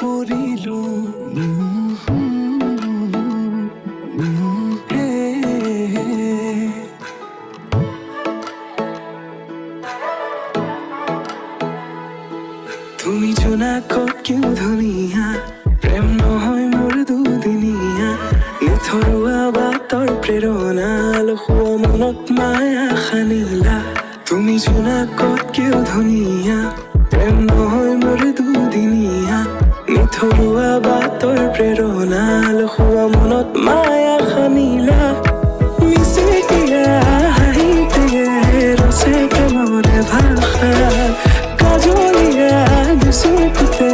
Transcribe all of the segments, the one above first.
পৰিলো তুমি জোনাকত কিয় ধুনীয়া প্ৰেম নহয় মোৰ দুদিনীয়া নিথৰুৱা বাটৰ প্ৰেৰণা লখুৱা মনত মায়া সানিলা তুমি জোনাকত কিয় ধুনীয়া প্ৰেম নহয় মোৰ দুদিনীয়া নিথৰুৱা বাটৰ প্ৰেৰণা লখুৱা মনত মায়া সানিলা মিচিকিয়া হাঁহিতে ৰচে প্ৰেমৰে ভাষা কাজলীয়া চকুতে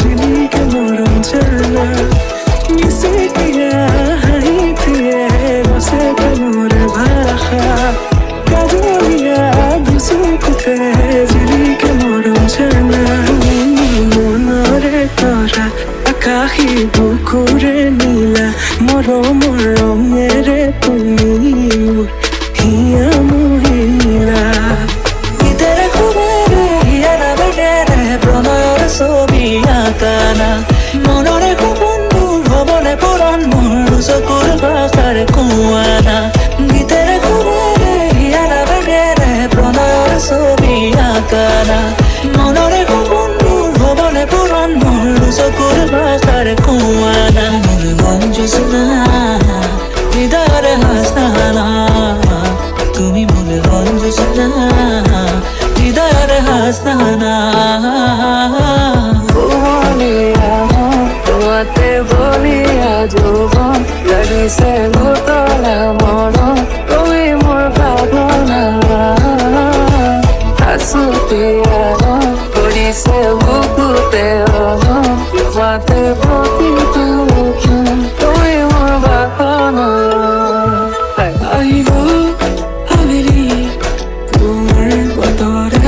জিলিকে মৰম জানা মিচিকিয়া হাঁহিতে ৰচে প্ৰেমৰে ভাষা কাজলীয়া চকুতে জিলিকে মৰম জানা মনৰে তৰা আকাশী বুকুৰে নীলা মৰমৰ ৰঙেৰে তুমি মোৰ হিয়া মহিলা প্ৰণয়ৰ ছবি আঁকানা মনৰে সপোনবোৰ হবনে পৰাণ মোৰ চকুৰ ভাষাৰে কোৱানা গীতেৰে সুৰেৰে হিয়াৰা বেগেৰে প্ৰণয়ৰ ছবি আঁকানা মনৰে সপোনবোৰ হবনে পৰাণ মোৰ চকুৰ ভাষাৰে কোৱানা মোৰ মন জোছনা হৃদয়ৰে হাসনা তুমি মোৰ মন জোছনা হৃদয়ৰে হাসনা তোমাতে বলিয়া যৌৱন লাগিছে ঘটনা মৰম তুমি মোৰ ভাৱনা আছুতীয়া কৰিছে বুকুতে তোমাতে প্ৰতিটো তুমি মোৰ বাসনা আহিব আবেলি তোমাৰ বতৰে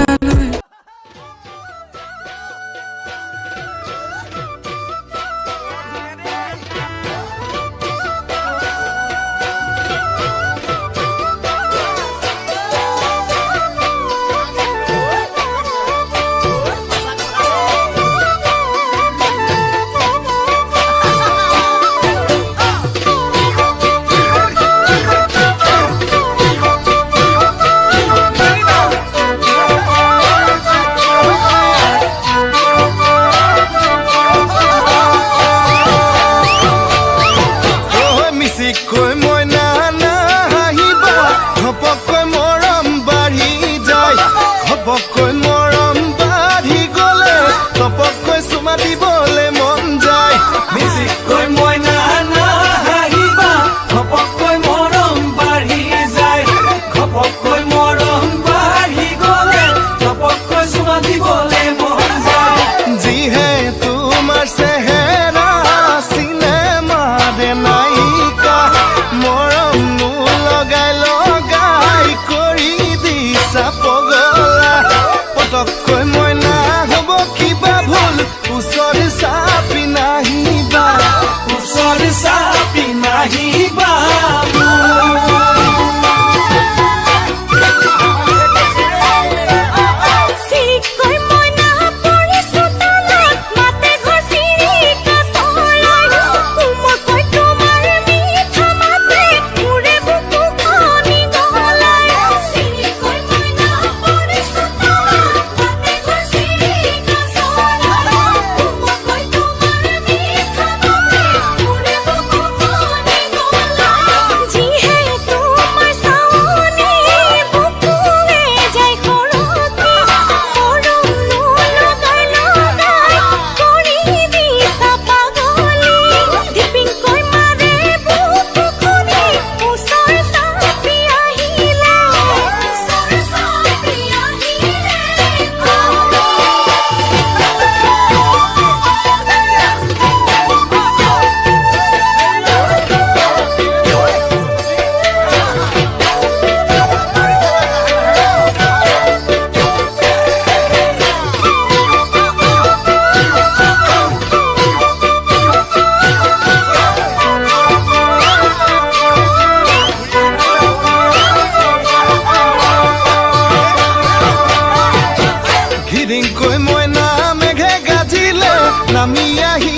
নামি আহি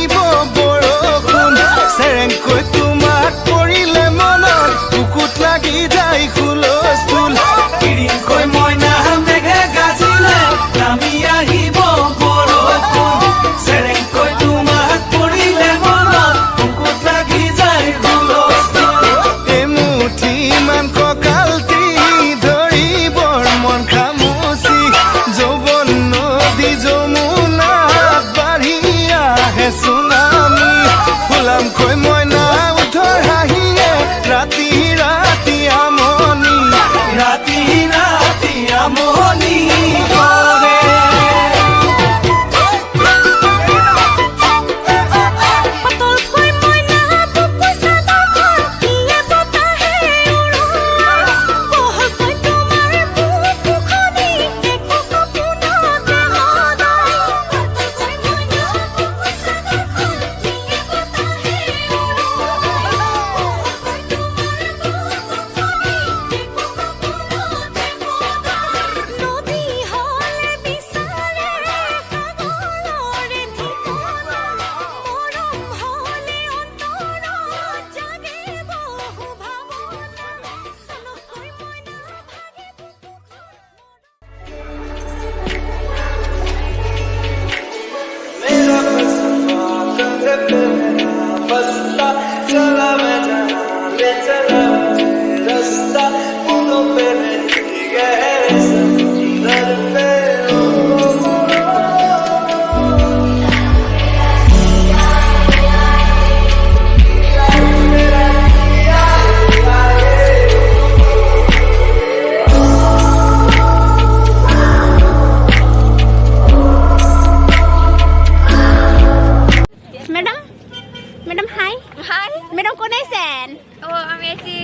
ไม่ต้องกดได้แสน ও আমি আছি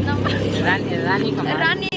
নাম্বাৰ ৰানী ৰানী কামাল ৰানী